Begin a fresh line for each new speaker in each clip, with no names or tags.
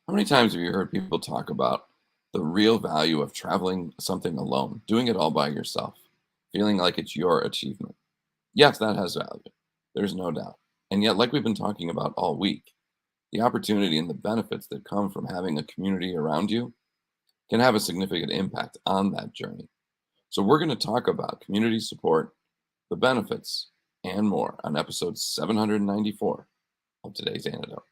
How many times have you heard people talk about the real value of traveling something alone, doing it all by yourself, feeling like it's your achievement? Yes, that has value. There's no doubt. And yet, like we've been talking about all week, the opportunity and the benefits that come from having a community around you can have a significant impact on that journey. So, we're going to talk about community support, the benefits, and more on episode 794 of today's Antidote.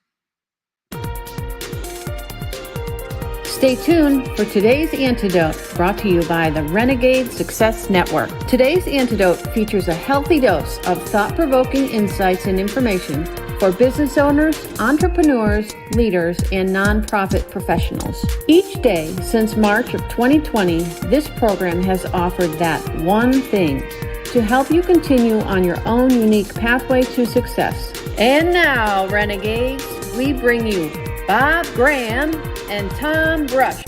Stay tuned for today's Antidote, brought to you by the Renegade Success Network. Today's Antidote features a healthy dose of thought-provoking insights and information for business owners, entrepreneurs, leaders, and nonprofit professionals. Each day since March of 2020, this program has offered that one thing to help you continue on your own unique pathway to success. And now, Renegades, we bring you Bob Graham and Tom Brush.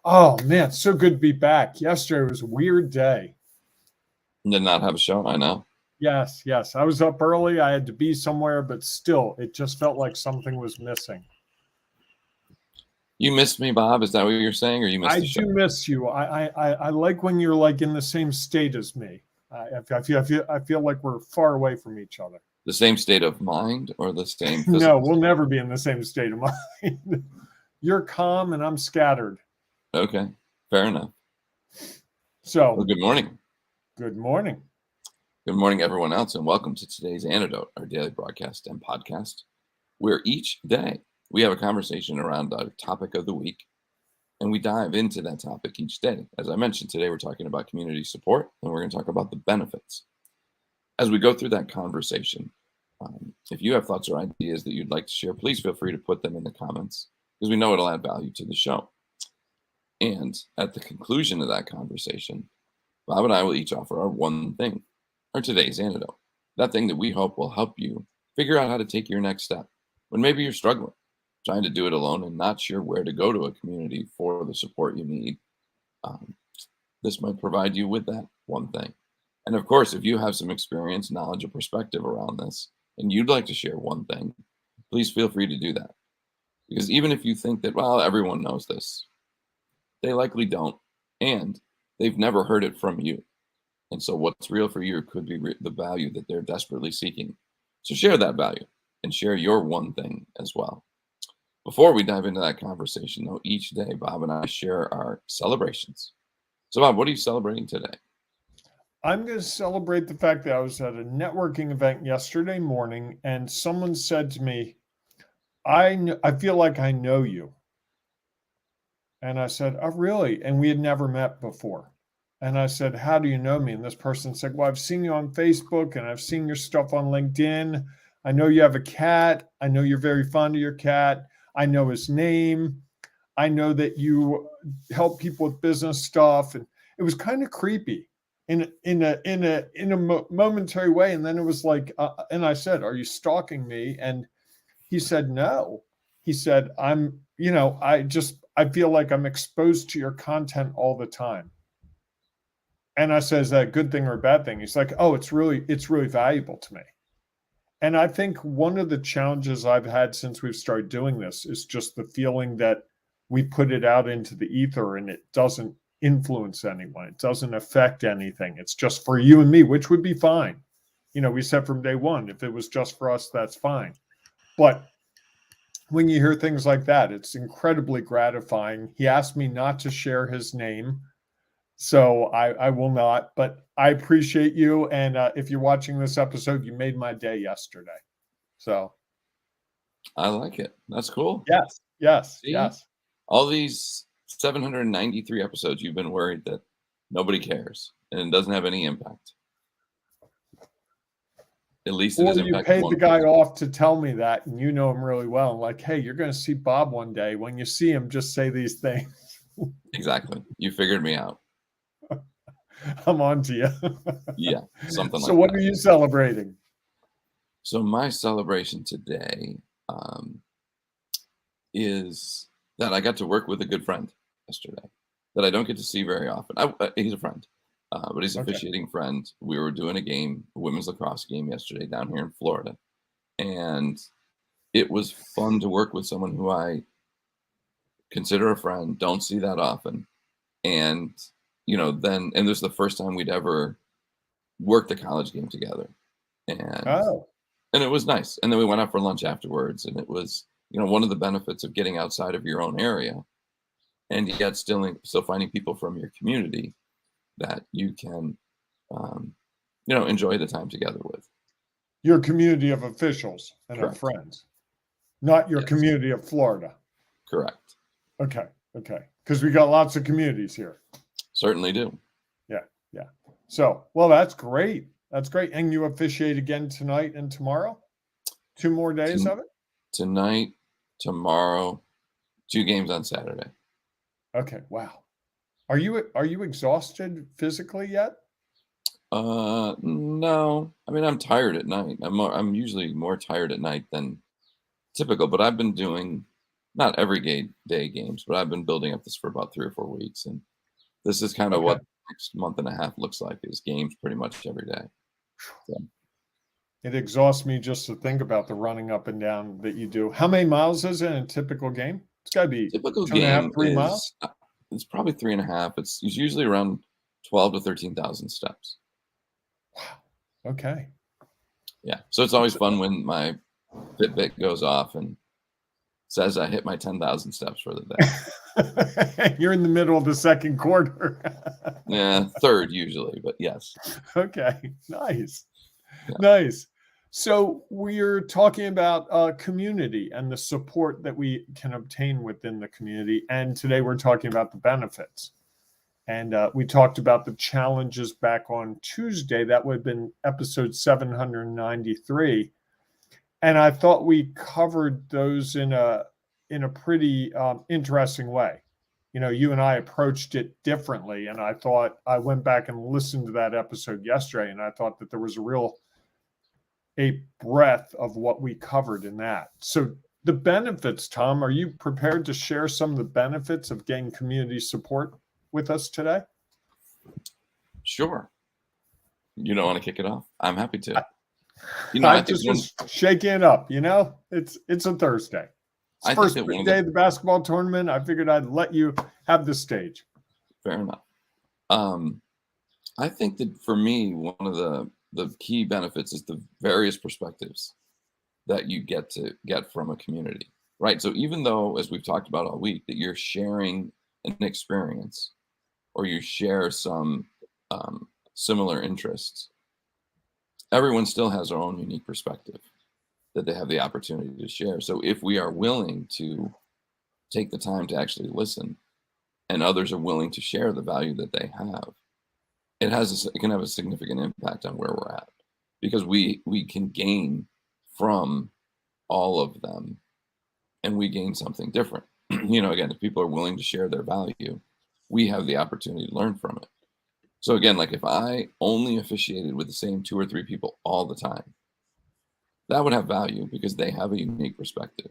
Oh man, so good to be back. Yesterday was a weird day.
Did not have a show, I know.
Yes. I was up early. I had to be somewhere, but still, it just felt like something was missing.
You missed me, Bob? Is that what you're saying, or you missed the show?
I do miss you. I like when you're like in the same state as me. I feel like we're far away from each other.
The same state of mind or the same
No,
physical
we'll never be in the same state of mind. You're calm and I'm scattered.
Okay, fair enough.
So,
well, good morning.
Good morning.
Good morning, everyone else, and welcome to today's Antidote, our daily broadcast and podcast, where each day we have a conversation around a topic of the week, and we dive into that topic each day. As I mentioned, today we're talking about community support, and we're going to talk about the benefits. As we go through that conversation, if you have thoughts or ideas that you'd like to share, please feel free to put them in the comments, because we know it'll add value to the show. And at the conclusion of that conversation, Bob and I will each offer our one thing, or today's antidote, that thing that we hope will help you figure out how to take your next step when maybe you're struggling, trying to do it alone and not sure where to go to a community for the support you need. This might provide you with that one thing. And of course, if you have some experience, knowledge, or perspective around this, and you'd like to share one thing, please feel free to do that. Because even if you think that, well, everyone knows this, they likely don't, and they've never heard it from you. And so what's real for you could be the value that they're desperately seeking. So share that value and share your one thing as well. Before we dive into that conversation, though, each day, Bob and I share our celebrations. So, Bob, what are you celebrating today?
I'm going to celebrate the fact that I was at a networking event yesterday morning, and someone said to me, I feel like I know you. And I said, oh, really? And we had never met before. And I said, how do you know me? And this person said, well, I've seen you on Facebook and I've seen your stuff on LinkedIn. I know you have a cat. I know you're very fond of your cat. I know his name. I know that you help people with business stuff. And it was kind of creepy in a momentary way. And then it was like, and I said, are you stalking me? And he said, no. He said, I feel like I'm exposed to your content all the time. And I said, is that a good thing or a bad thing? He's like, oh, it's really valuable to me. And I think one of the challenges I've had since we've started doing this is just the feeling that we put it out into the ether and it doesn't influence anyone. It doesn't affect anything. It's just for you and me, which would be fine. We said from day one, if it was just for us, that's fine. But when you hear things like that, it's incredibly gratifying. He asked me not to share his name, so I will not, but I appreciate you. And if you're watching this episode, you made my day yesterday. So
I like it. That's cool.
Yes.
All these 793 episodes, you've been worried that nobody cares and it doesn't have any impact. At least it has
you paid the guy off to tell me that, and you know him really well. I'm like, hey, you're going to see Bob one day. When you see him, just say these things.
Exactly. You figured me out.
I'm on to you.
Yeah, something like that.
So what are you celebrating?
So my celebration today is that I got to work with a good friend yesterday that I don't get to see very often. He's a friend, but he's an officiating friend. We were doing a women's lacrosse game yesterday down here in Florida. And it was fun to work with someone who I consider a friend, don't see that often. And, and this was the first time we'd ever worked a college game together. And
Oh,
and it was nice. And then we went out for lunch afterwards. And it was, one of the benefits of getting outside of your own area and yet still finding people from your community that you can, enjoy the time together with.
your community of officials and of
Correct.
friends, not your
Yes.
community of Florida.
Correct.
Okay. Because we got lots of communities here.
Certainly do.
Yeah. So, well, that's great. That's great. And you officiate again tonight and tomorrow? 2 more days of it?
Tonight, tomorrow, 2 games on Saturday.
Okay. Wow. Are you exhausted physically yet?
No. I mean, I'm tired at night. I'm usually more tired at night than typical, but I've been doing not every day games, but I've been building up this for about 3 or 4 weeks, and this is kind of
Okay.
what the next month and a half looks like, is games pretty much every day. So,
It exhausts me just to think about the running up and down that you do. How many miles is it in a typical game? It's got to be
typical
2.5,
game
3 miles.
it's probably 3.5. It's usually around 12 to 13,000 steps.
Wow. Okay.
Yeah. So it's always fun when my Fitbit goes off and says I hit my 10,000 steps for the day.
You're in the middle of the second quarter.
Yeah, third usually, but yes.
Okay. Nice.
Yeah.
Nice. So we're talking about community and the support that we can obtain within the community. And today we're talking about the benefits. And we talked about the challenges back on Tuesday. That would have been episode 793. And I thought we covered those in a pretty interesting way. You and I approached it differently. And I thought, I went back and listened to that episode yesterday, and I thought that there was a breadth of what we covered in that. So the benefits, Tom, are you prepared to share some of the benefits of getting community support with us today?
Sure. You don't want to kick it off? I'm happy to.
I just was shaking it up. It's a Thursday. It's the first day of the basketball tournament. I figured I'd let you have the stage.
Fair enough. I think that for me, one of the key benefits is the various perspectives that you get from a community, right? So even though, as we've talked about all week, that you're sharing an experience or you share some similar interests, everyone still has their own unique perspective that they have the opportunity to share. So if we are willing to take the time to actually listen, and others are willing to share the value that they have, it can have a significant impact on where we're at, because we can gain from all of them, and we gain something different. Again, if people are willing to share their value, we have the opportunity to learn from it. So again, like if I only officiated with the same 2 or 3 people all the time, that would have value because they have a unique perspective.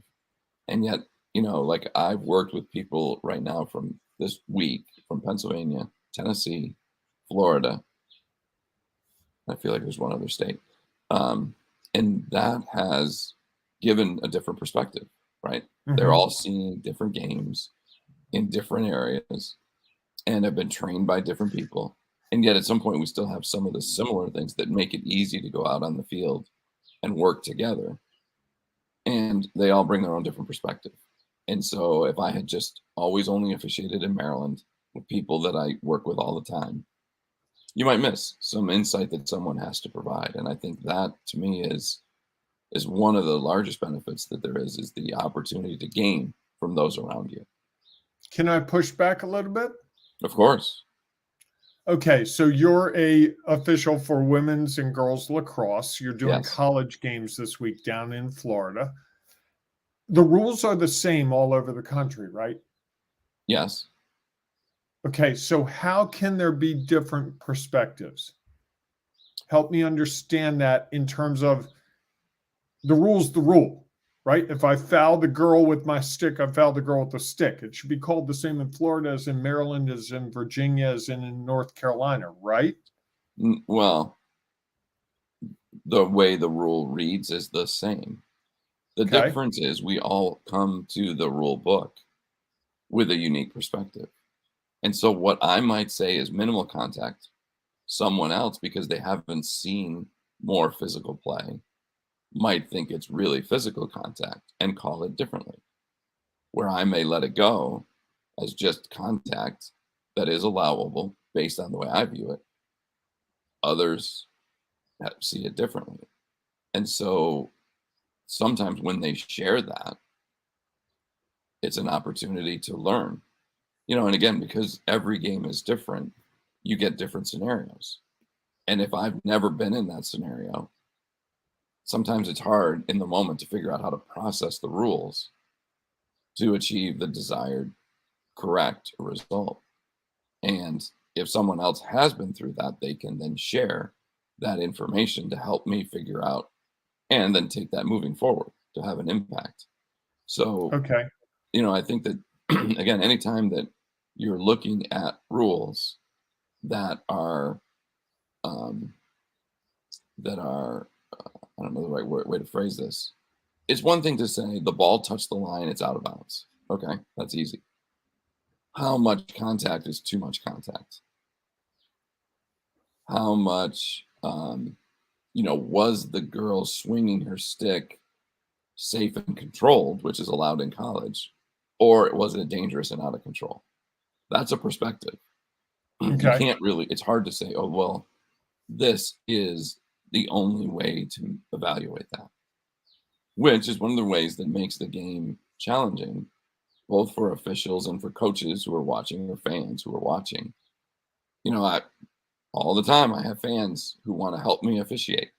And yet, like I've worked with people right now from this week from Pennsylvania, Tennessee, Florida. I feel like there's one other state. And that has given a different perspective, right? Mm-hmm. They're all seeing different games in different areas and have been trained by different people. And yet at some point we still have some of the similar things that make it easy to go out on the field and work together. And they all bring their own different perspective. And so if I had just always only officiated in Maryland with people that I work with all the time, you might miss some insight that someone has to provide. And I think that to me is one of the largest benefits that there is the opportunity to gain from those around you.
Can I push back a little bit?
Of course.
Okay, so you're a official for women's and girls lacrosse. You're doing college games this week down in Florida. The rules are the same all over the country, right?
Yes.
Okay, so how can there be different perspectives? Help me understand that in terms of the rule's the rule, right? If I foul the girl with my stick, I foul the girl with the stick. It should be called the same in Florida as in Maryland, as in Virginia, as in North Carolina, right?
Well, the way the rule reads is the same. The
Okay.
difference is we all come to the rule book with a unique perspective. And so what I might say is minimal contact, someone else, because they haven't seen more physical play, might think it's really physical contact and call it differently. Where I may let it go as just contact that is allowable based on the way I view it, others see it differently. And so sometimes when they share that, it's an opportunity to learn. And again, because every game is different, you get different scenarios. And if I've never been in that scenario, sometimes it's hard in the moment to figure out how to process the rules to achieve the desired correct result. And if someone else has been through that, they can then share that information to help me figure out and then take that moving forward to have an impact. So,
Okay.
I think that, again, anytime that you're looking at rules that are, um, I don't know the right way to phrase this. It's one thing to say the ball touched the line, it's out of bounds. Okay, that's easy. How much contact is too much contact? How much, was the girl swinging her stick safe and controlled, which is allowed in college, or was it dangerous and out of control? That's a perspective. You
Okay.
can't really, it's hard to say, oh, well, this is the only way to evaluate that, which is one of the ways that makes the game challenging, both for officials and for coaches who are watching or fans who are watching. All the time I have fans who want to help me officiate.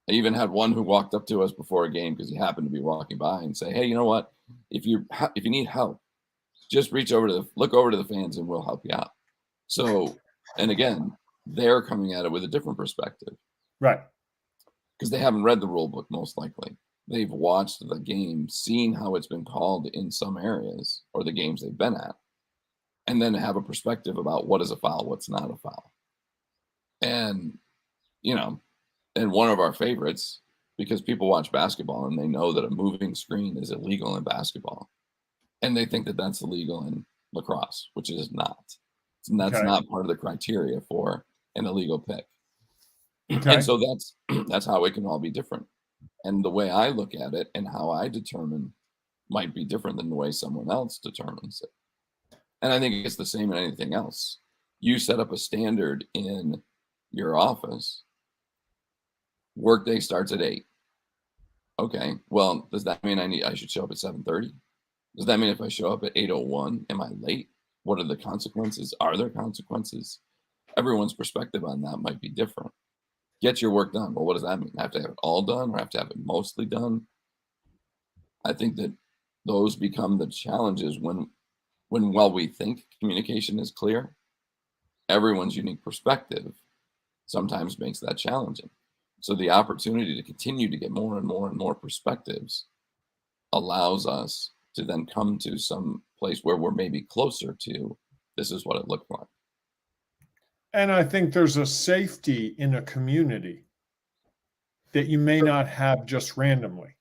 I even had one who walked up to us before a game because he happened to be walking by and say, "Hey, you know what? If you need help, just look over to the fans and we'll help you out." So, and again, they're coming at it with a different perspective
Right.
because they haven't read the rule book most likely. They've watched the game, seen how it's been called in some areas or the games they've been at, and then have a perspective about what is a foul, what's not a foul. And, and one of our favorites, because people watch basketball and they know that a moving screen is illegal in basketball. And they think that that's illegal in lacrosse, which it is not. And that's
Okay.
not part of the criteria for an illegal pick.
Okay.
And so that's how it can all be different. And the way I look at it and how I determine might be different than the way someone else determines it. And I think it's the same in anything else. You set up a standard in your office. Workday starts at 8. Okay. Well, does that mean I should show up at 7:30? Does that mean if I show up at 8:01, am I late? What are the consequences? Are there consequences? Everyone's perspective on that might be different. Get your work done. Well, what does that mean? I have to have it all done or I have to have it mostly done? I think that those become the challenges when while we think communication is clear, everyone's unique perspective sometimes makes that challenging. So the opportunity to continue to get more and more and more perspectives allows us to then come to some place where we're maybe closer to this is what it looked like.
And I think there's a safety in a community that you may not have just randomly.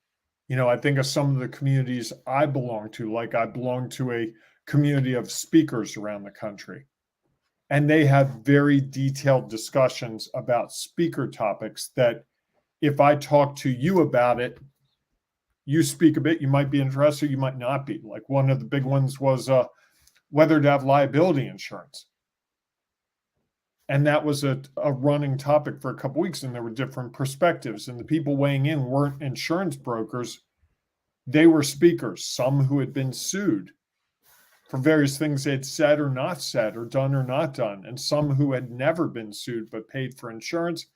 I think of some of the communities I belong to, like I belong to a community of speakers around the country, and they have very detailed discussions about speaker topics that if I talk to you about it, you speak a bit, you might be interested, you might not be. Like one of the big ones was whether to have liability insurance. And that was a running topic for a couple weeks, and there were different perspectives. And the people weighing in weren't insurance brokers. They were speakers, some who had been sued for various things they had said or not said or done or not done, and some who had never been sued but paid for insurance.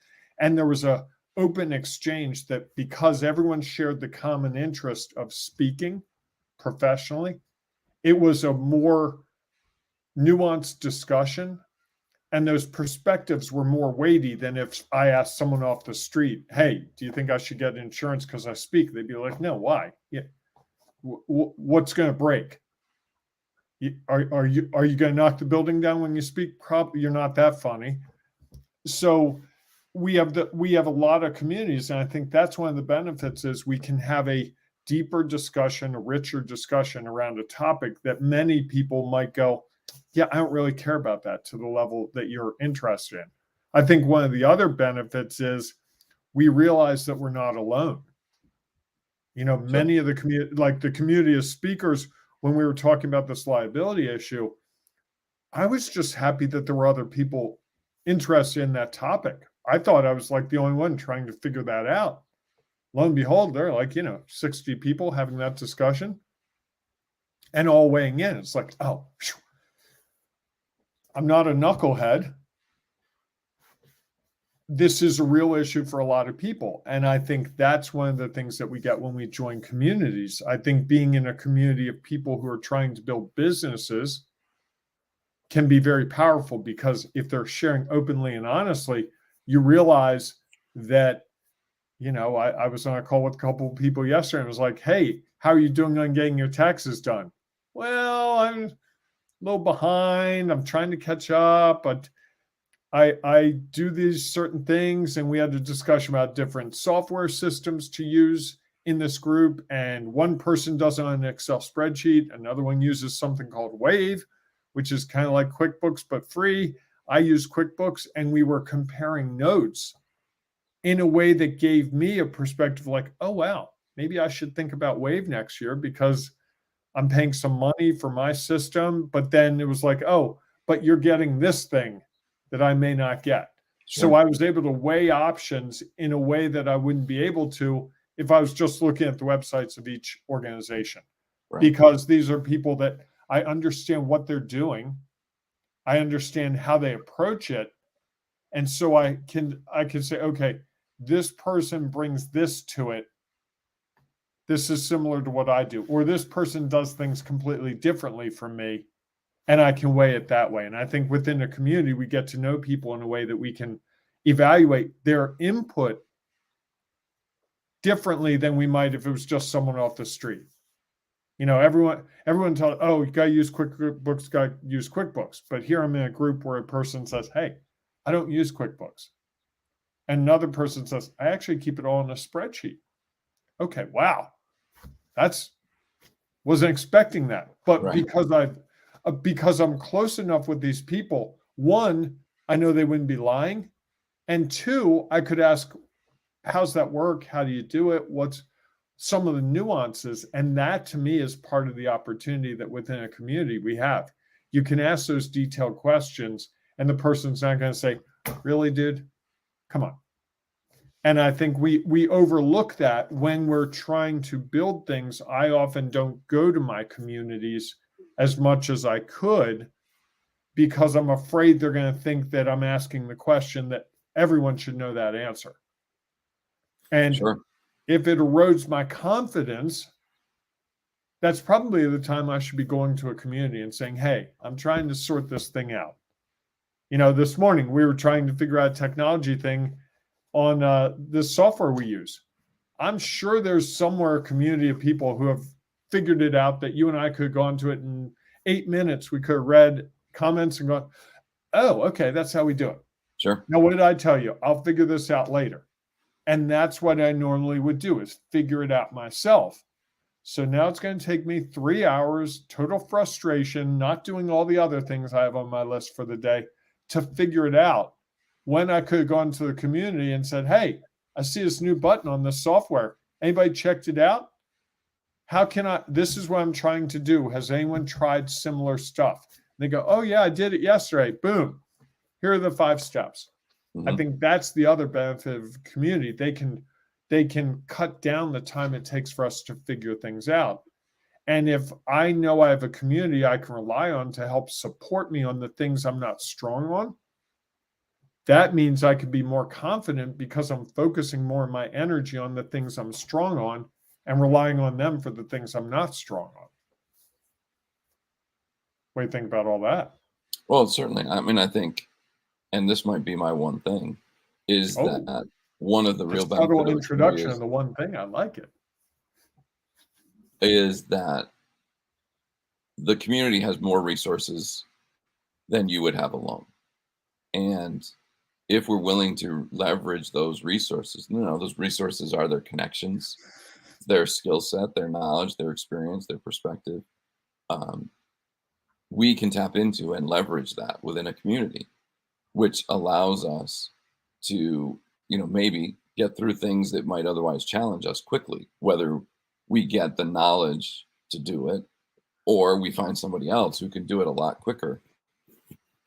And there was a open exchange that because everyone shared the common interest of speaking professionally, it was a more nuanced discussion. And those perspectives were more weighty than if I asked someone off the street, "Hey, do you think I should get insurance because I speak?" They'd be like, "No, why? Yeah. What's going to break? Are you going to knock the building down when you speak? Probably you're not that funny." So we have a lot of communities, and I think that's one of the benefits is we can have a deeper discussion, a richer discussion around a topic that many people might go, yeah, I don't really care about that to the level that you're interested in. I think one of the other benefits is we realize that we're not alone. Many of the community, like the community of speakers, when we were talking about this liability issue, I was just happy that there were other people interested in that topic. I thought I was like the only one trying to figure that out. Lo and behold, there are like, 60 people having that discussion and all weighing in. It's like, oh, phew, I'm not a knucklehead. This is a real issue for a lot of people. And I think that's one of the things that we get when we join communities. I think being in a community of people who are trying to build businesses can be very powerful, because if they're sharing openly and honestly, you realize that, I was on a call with a couple of people yesterday and was like, hey, how are you doing on getting your taxes done? Well, I'm a little behind. I'm trying to catch up, but I do these certain things. And we had a discussion about different software systems to use in this group. And one person does it on an Excel spreadsheet. Another one uses something called Wave, which is kind of like QuickBooks, but free. I use QuickBooks, and we were comparing notes in a way that gave me a perspective like, oh, wow, maybe I should think about Wave next year because I'm paying some money for my system. But then it was like, oh, but you're getting this thing that I may not get. Sure. So I was able to weigh options in a way that I wouldn't be able to if I was just looking at the websites of each organization. Right. Because these are people that I understand what they're doing. I understand how they approach it. And so I can say, okay, this person brings this to it. This is similar to what I do. Or this person does things completely differently from me. And I can weigh it that way. And I think within a community, we get to know people in a way that we can evaluate their input differently than we might if it was just someone off the street. Everyone tells, oh, you got to use QuickBooks, got to use QuickBooks. But here I'm in a group where a person says, hey, I don't use QuickBooks. And another person says, I actually keep it all in a spreadsheet. Okay, wow. Wasn't expecting that. But right. Because I'm close enough with these people, one, I know they wouldn't be lying. And two, I could ask, how's that work? How do you do it? What's some of the nuances? And that to me is part of the opportunity that within a community we have. You can ask those detailed questions and the person's not going to say, really, dude? Come on. And I think we overlook that when we're trying to build things. I often don't go to my communities as much as I could because I'm afraid they're going to think that I'm asking the question that everyone should know that answer. And sure. If it erodes my confidence, that's probably the time I should be going to a community and saying, hey, I'm trying to sort this thing out. This morning we were trying to figure out a technology thing on this software we use. I'm sure there's somewhere a community of people who have figured it out that you and I could have gone to it in 8 minutes. We could have read comments and gone, oh, okay, that's how we do it.
Sure.
Now, what did I tell you? I'll figure this out later. And that's what I normally would do, is figure it out myself. So now it's going to take me 3 hours, total frustration, not doing all the other things I have on my list for the day to figure it out, when I could have gone to the community and said, hey, I see this new button on this software. Anybody checked it out? This is what I'm trying to do. Has anyone tried similar stuff? And they go, oh yeah, I did it yesterday. Boom. Here are the 5 steps. Mm-hmm. I think that's the other benefit of community. They can cut down the time it takes for us to figure things out. And if I know I have a community I can rely on to help support me on the things I'm not strong on, that means I can be more confident because I'm focusing more of my energy on the things I'm strong on and relying on them for the things I'm not strong on. What do you think about all that?
Well, certainly. I mean, I think, and this might be my one thing, is that one of the real benefits.
Subtle introduction of the one thing. I like it.
Is that the community has more resources than you would have alone. And if we're willing to leverage those resources, those resources are their connections, their skill set, their knowledge, their experience, their perspective, we can tap into and leverage that within a community, which allows us to, maybe get through things that might otherwise challenge us quickly, whether we get the knowledge to do it or we find somebody else who can do it a lot quicker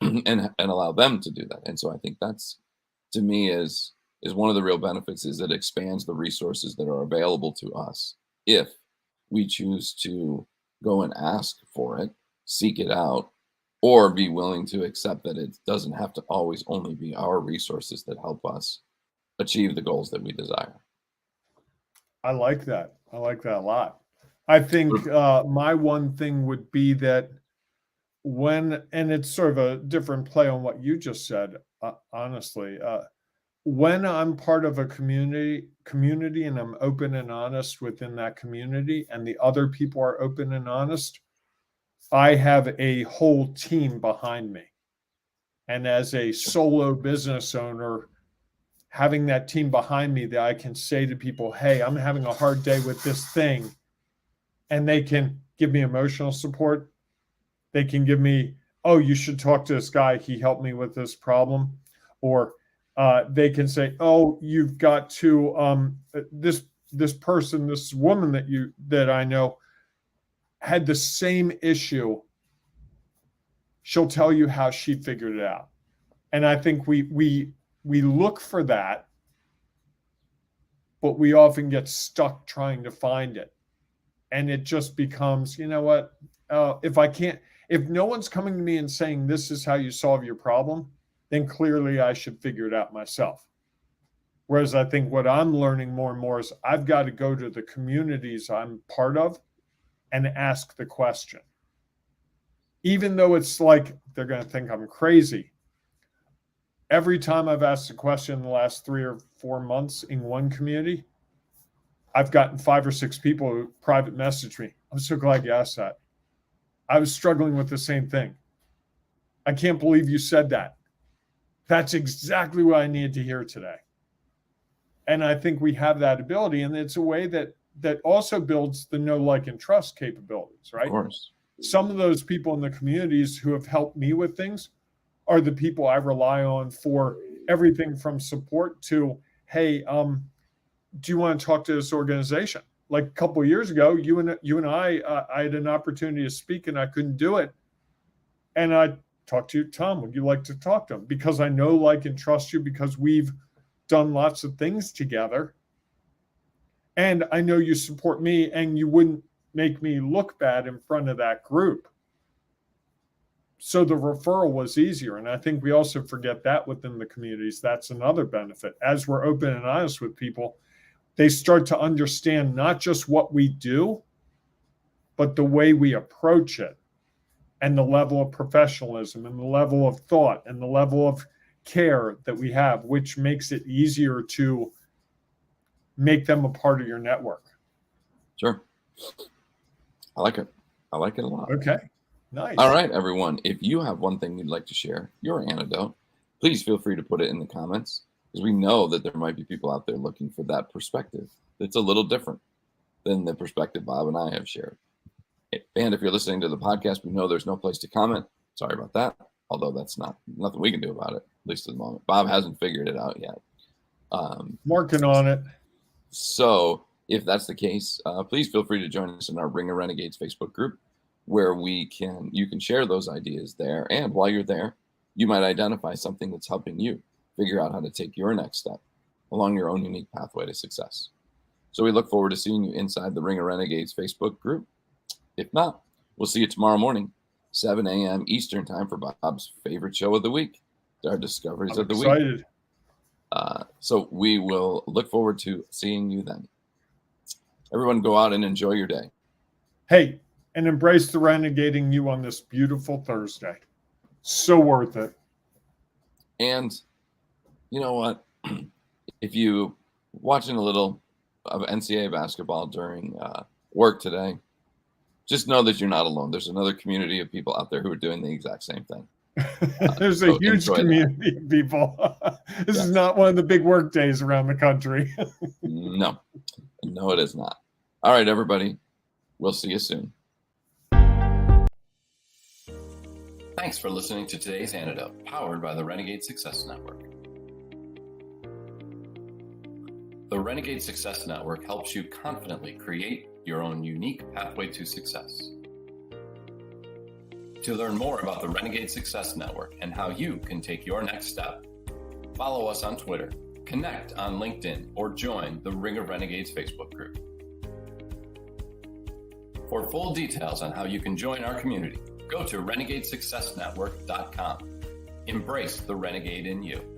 and allow them to do that. And so I think that's, to me, is one of the real benefits, is it expands the resources that are available to us if we choose to go and ask for it, seek it out, or be willing to accept that it doesn't have to always only be our resources that help us achieve the goals that we desire.
I like that. I like that a lot. I think my one thing would be that and it's sort of a different play on what you just said, honestly, when I'm part of a community and I'm open and honest within that community and the other people are open and honest, I have a whole team behind me. And as a solo business owner, having that team behind me that I can say to people, hey, I'm having a hard day with this thing, and they can give me emotional support. They can give me, oh, you should talk to this guy. He helped me with this problem. Or they can say, oh, you've got to, this person, this woman that I know had the same issue. She'll tell you how she figured it out. And I think we look for that, but we often get stuck trying to find it. And it just becomes, you know what, if no one's coming to me and saying, this is how you solve your problem, then clearly I should figure it out myself. Whereas I think what I'm learning more and more is I've got to go to the communities I'm part of and ask the question. Even though it's like they're going to think I'm crazy. Every time I've asked a question in the last 3 or 4 months in one community, I've gotten 5 or 6 people who private message me. I'm so glad you asked that. I was struggling with the same thing. I can't believe you said that. That's exactly what I needed to hear today. And I think we have that ability. And it's a way that also builds the know, like, and trust capabilities, right?
Of course.
Some of those people in the communities who have helped me with things are the people I rely on for everything from support to, hey, do you want to talk to this organization? Like a couple of years ago, you and I had an opportunity to speak and I couldn't do it. And I talked to you, Tom, would you like to talk to him? Because I know, like, and trust you because we've done lots of things together. And I know you support me and you wouldn't make me look bad in front of that group. So the referral was easier. And I think we also forget that within the communities. That's another benefit. As we're open and honest with people, they start to understand not just what we do, but the way we approach it and the level of professionalism and the level of thought and the level of care that we have, which makes it easier to make them a part of your network.
Sure. I like it. I like it a lot.
Okay. Nice.
All right, everyone. If you have one thing you'd like to share, your antidote, please feel free to put it in the comments, because we know that there might be people out there looking for that perspective that's a little different than the perspective Bob and I have shared. And if you're listening to the podcast, we know there's no place to comment. Sorry about that. Although that's nothing we can do about it, at least at the moment. Bob hasn't figured it out yet.
Working on it.
So if that's the case, please feel free to join us in our Ring of Renegades Facebook group, where you can share those ideas there. And while you're there, you might identify something that's helping you figure out how to take your next step along your own unique pathway to success. So we look forward to seeing you inside the Ring of Renegades Facebook group. If not, we'll see you tomorrow morning, 7 a.m. Eastern time, for Bob's favorite show of the week, our Discoveries of the Week. So we will look forward to seeing you then. Everyone go out and enjoy your day.
Hey, and embrace the renegading you on this beautiful Thursday. So worth it.
And you know what? If you watching a little of NCAA basketball during work today, just know that you're not alone. There's another community of people out there who are doing the exact same thing.
There's a huge community of people. This is not one of the big work days around the country.
No, it is not. All right, everybody. We'll see you soon. Thanks for listening to today's Antidote, powered by the Renegade Success Network. The Renegade Success Network helps you confidently create your own unique pathway to success. To learn more about the Renegade Success Network and how you can take your next step, follow us on Twitter, connect on LinkedIn, or join the Ring of Renegades Facebook group. For full details on how you can join our community, go to renegadesuccessnetwork.com. Embrace the renegade in you.